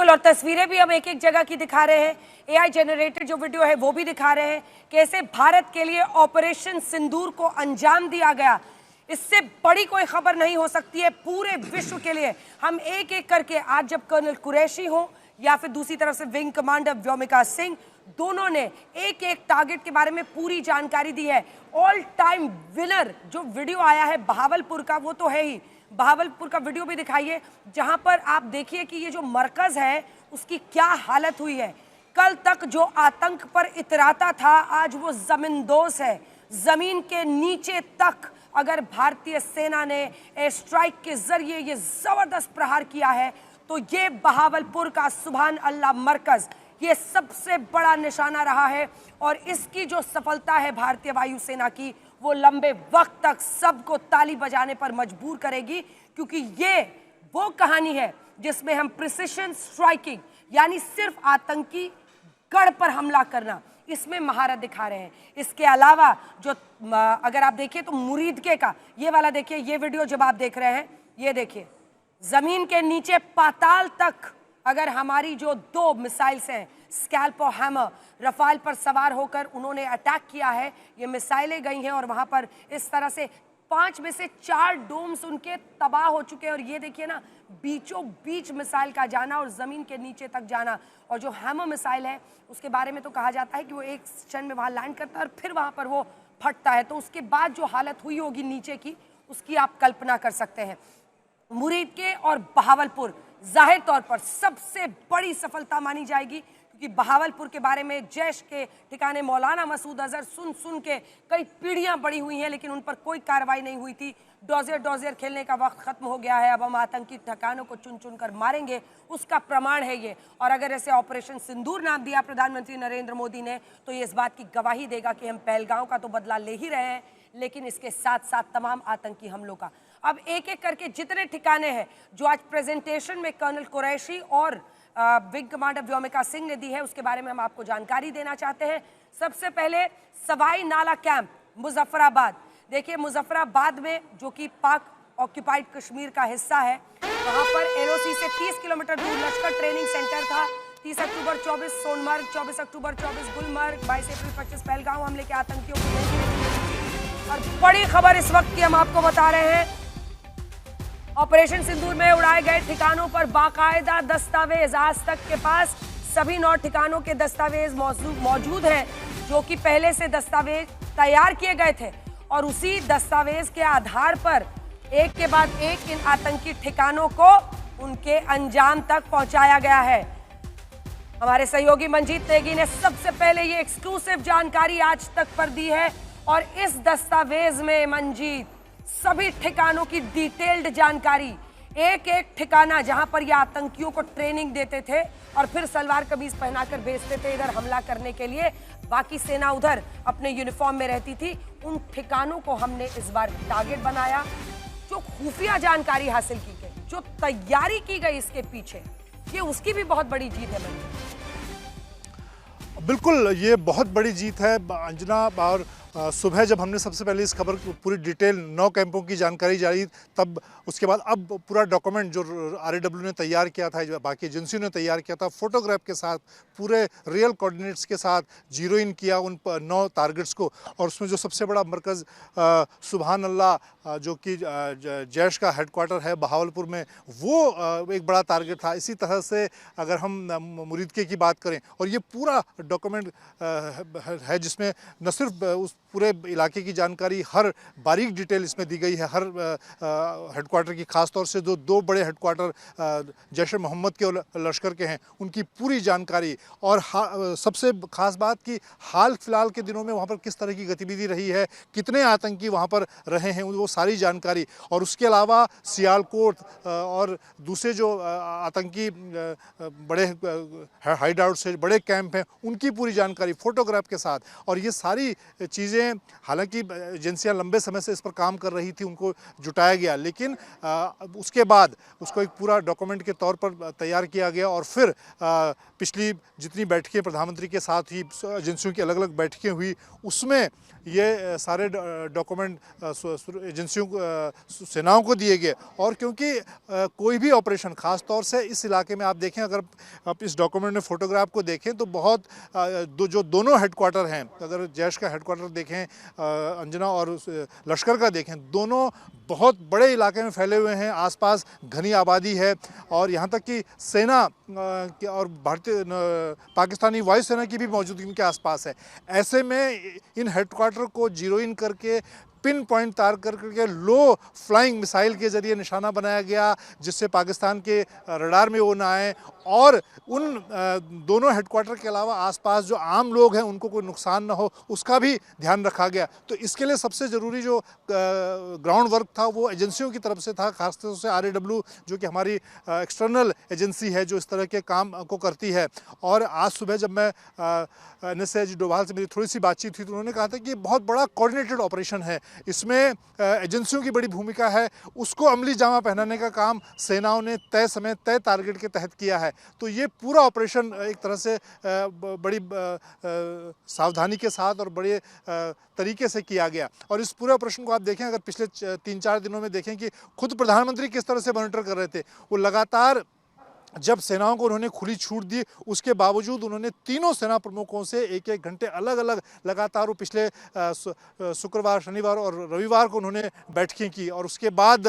बिल्कुल, और तस्वीरें भी हम एक एक जगह की दिखा रहे हैं। एआई जनरेटेड जो वीडियो है वो भी दिखा रहे हैं। कैसे भारत के लिए ऑपरेशन सिंदूर को अंजाम दिया गया, इससे बड़ी कोई खबर नहीं हो सकती है पूरे विश्व के लिए। हम एक एक करके, आज जब कर्नल कुरैशी हो या फिर दूसरी तरफ से विंग कमांडर व्योमिका सिंह, दोनों ने एक एक टारगेट के बारे में पूरी जानकारी दी है। ऑल टाइम विनर जो वीडियो आया है बहावलपुर का, वो तो है ही। बहावलपुर का वीडियो भी दिखाइए, जहां पर आप देखिए कि ये जो मरकज है उसकी क्या हालत हुई है। कल तक जो आतंक पर इतराता था, आज वो जमींदोज है। जमीन के नीचे तक अगर भारतीय सेना ने एयर स्ट्राइक के जरिए ये जबरदस्त प्रहार किया है, तो ये बहावलपुर का सुभान अल्लाह मरकज ये सबसे बड़ा निशाना रहा है। और इसकी जो सफलता है भारतीय वायुसेना की, वो लंबे वक्त तक सबको ताली बजाने पर मजबूर करेगी, क्योंकि ये वो कहानी है जिसमें हम प्रिसिशन स्ट्राइकिंग यानी सिर्फ आतंकी गढ़ पर हमला करना, इसमें महारत दिखा रहे हैं। इसके अलावा जो अगर आप देखिए तो मुरीदके का ये वाला देखिए, ये वीडियो जब आप देख रहे हैं, ये देखिए जमीन के नीचे पाताल तक अगर हमारी जो 2 मिसाइल्स हैं, स्कैल्प और हैमर, रफाल पर सवार होकर उन्होंने अटैक किया है। ये मिसाइलें गई हैं और वहां पर इस तरह से 5 में से 4 डोम्स उनके तबाह हो चुके हैं। और ये देखिए ना, बीचों बीच मिसाइल का जाना और जमीन के नीचे तक जाना। और जो हैमर मिसाइल है उसके बारे में तो कहा जाता है कि वो एक क्षण में वहां लैंड करता है और फिर वहां पर वो फटता है, तो उसके बाद जो हालत हुई होगी नीचे की, उसकी आप कल्पना कर सकते हैं। मुरीदके और बहावलपुर जाहिर तौर पर सबसे बड़ी सफलता मानी जाएगी, क्योंकि बहावलपुर के बारे में जैश के ठिकाने मौलाना मसूद अजहर सुन के कई पीढ़ियां बढ़ी हुई हैं, लेकिन उन पर कोई कार्रवाई नहीं हुई थी। डोजियर खेलने का वक्त खत्म हो गया है, अब हम आतंकी ठिकानों को चुन कर मारेंगे, उसका प्रमाण है ये। और अगर ऐसे ऑपरेशन सिंदूर नाम दिया प्रधानमंत्री नरेंद्र मोदी ने, तो ये इस बात की गवाही देगा कि हम पहलगांव का तो बदला ले ही रहे हैं, लेकिन इसके साथ साथ तमाम आतंकी हमलों का। अब एक एक करके जितने ठिकाने हैं जो आज प्रेजेंटेशन में कर्नल कुरैशी और विंग कमांडर व्योमिका सिंह ने दी है, उसके बारे में हम आपको जानकारी देना चाहते हैं। सबसे पहले सवाई नाला कैंप मुजफ्फराबाद। देखिए मुजफ्फराबाद में, जो कि पाक ऑक्यूपाइड कश्मीर का हिस्सा है, वहां पर एलओसी से 30 किलोमीटर दूर लश्कर ट्रेनिंग सेंटर था। 30 अक्टूबर 24 सोनमर्ग, 24 अक्टूबर 24 गुलमर्ग, 22 अप्रैल 25 पहलगांव हमले के आतंकियों को। और बड़ी खबर इस वक्त की हम आपको बता रहे हैं, ऑपरेशन सिंदूर में उड़ाए गए ठिकानों पर बाकायदा दस्तावेज, आज तक के पास सभी 9 ठिकानों के दस्तावेज मौजूद हैं, जो कि पहले से दस्तावेज तैयार किए गए थे। और उसी दस्तावेज के आधार पर एक के बाद एक इन आतंकी ठिकानों को उनके अंजाम तक पहुंचाया गया है। हमारे सहयोगी मंजीत नेगी ने सबसे पहले ये एक्सक्लूसिव जानकारी आज तक पर दी है। और इस दस्तावेज में मंजीत सभी ठिकानों की डिटेल्ड जानकारी, एक एक ठिकाना जहां पर ये आतंकियों को ट्रेनिंग देते थे और फिर सलवार कमीज पहनाकर भेजते थे इधर हमला करने के लिए, बाकी सेना उधर अपने यूनिफॉर्म में रहती थी, उन ठिकानों को हमने इस बार टारगेट बनाया। जो खुफिया जानकारी हासिल की गई, जो तैयारी की गई इसके पीछे, ये उसकी भी बहुत बड़ी जीत है। बिल्कुल, ये बहुत बड़ी जीत है अंजना। और सुबह जब हमने सबसे पहले इस खबर की पूरी डिटेल 9 कैंपों की जानकारी जारी, तब उसके बाद अब पूरा डॉक्यूमेंट जो RAW ने तैयार किया था, जो बाकी एजेंसियों ने तैयार किया था, फोटोग्राफ के साथ, पूरे रियल कोऑर्डिनेट्स के साथ जीरो इन किया उन 9 टारगेट्स को। और उसमें जो सबसे बड़ा मरकज़ सुभान अल्लाह, जो कि जैश का हेडक्वार्टर है बहावलपुर में, वो एक बड़ा टारगेट था। इसी तरह से अगर हम मुरीदके की बात करें, और ये पूरा डॉक्यूमेंट है जिसमें न सिर्फ उस पूरे इलाके की जानकारी, हर बारीक डिटेल इसमें दी गई है। हर हेडक्वार्टर की, खास तौर से जो 2 बड़े हेडक्वार्टर जैश ए मोहम्मद के लश्कर के हैं, उनकी पूरी जानकारी। और सबसे खास बात कि हाल फिलहाल के दिनों में वहाँ पर किस तरह की गतिविधि रही है, कितने आतंकी वहाँ पर रहे हैं, वो सारी जानकारी। और उसके अलावा सियालकोट और दूसरे जो आतंकी बड़े हाइड आउट्स है, बड़े कैंप हैं, उनकी पूरी जानकारी फोटोग्राफ के साथ। और ये सारी चीज़ें इसमें हालांकि एजेंसियां लंबे समय से इस पर काम कर रही थी, उनको जुटाया गया, लेकिन उसके बाद उसको एक पूरा डॉक्यूमेंट के तौर पर तैयार किया गया और फिर पिछली जितनी बैठकें प्रधानमंत्री के साथ ही एजेंसियों की अलग अलग बैठकें हुई, उसमें ये सारे डॉक्यूमेंट एजेंसियों सेनाओं को दिए गए। और क्योंकि कोई भी ऑपरेशन, ख़ास तौर से इस इलाके में आप देखें, अगर आप इस डॉक्यूमेंट में फोटोग्राफ को देखें तो बहुत जो दोनों हेडक्वार्टर हैं, अगर जैश का हेडक्वार्टर देखें, अंजना और लश्कर का देखें, दोनों बहुत बड़े इलाके में फैले हुए हैं, आसपास घनी आबादी है और यहाँ तक कि सेना और भारतीय पाकिस्तानी वायुसेना की भी मौजूदगी इनके आसपास है। ऐसे में इन हेडक्वार्टर को जीरो इन करके, पिन पॉइंट तार करके लो फ्लाइंग मिसाइल के ज़रिए निशाना बनाया गया, जिससे पाकिस्तान के रडार में वो ना आए और उन दोनों हेडक्वार्टर के अलावा आसपास जो आम लोग हैं उनको कोई नुकसान ना हो, उसका भी ध्यान रखा गया। तो इसके लिए सबसे ज़रूरी जो ग्राउंड वर्क था वो एजेंसियों की तरफ से था, खासतौर से RAW जो कि हमारी एक्सटर्नल एजेंसी है जो इस तरह के काम को करती है। और आज सुबह जब मैं NSA डोभाल से मेरी थोड़ी सी बातचीत हुई तो उन्होंने कहा था कि बहुत बड़ा कोऑर्डिनेटेड ऑपरेशन है, इसमें एजेंसियों की बड़ी भूमिका है, उसको अमली जामा पहनाने का काम सेनाओं ने तय समय तय टारगेट के तहत किया है। तो ये पूरा ऑपरेशन एक तरह से बड़ी सावधानी के साथ और बड़े तरीके से किया गया। और इस पूरे ऑपरेशन को आप देखें, अगर पिछले 3-4 दिनों में देखें कि खुद प्रधानमंत्री किस तरह से मॉनिटर कर रहे थे, वो लगातार जब सेनाओं को उन्होंने खुली छूट दी, उसके बावजूद उन्होंने तीनों सेना प्रमुखों से 1-1 घंटे अलग अलग लगातार वो पिछले शुक्रवार, शनिवार और रविवार को उन्होंने बैठकें की और उसके बाद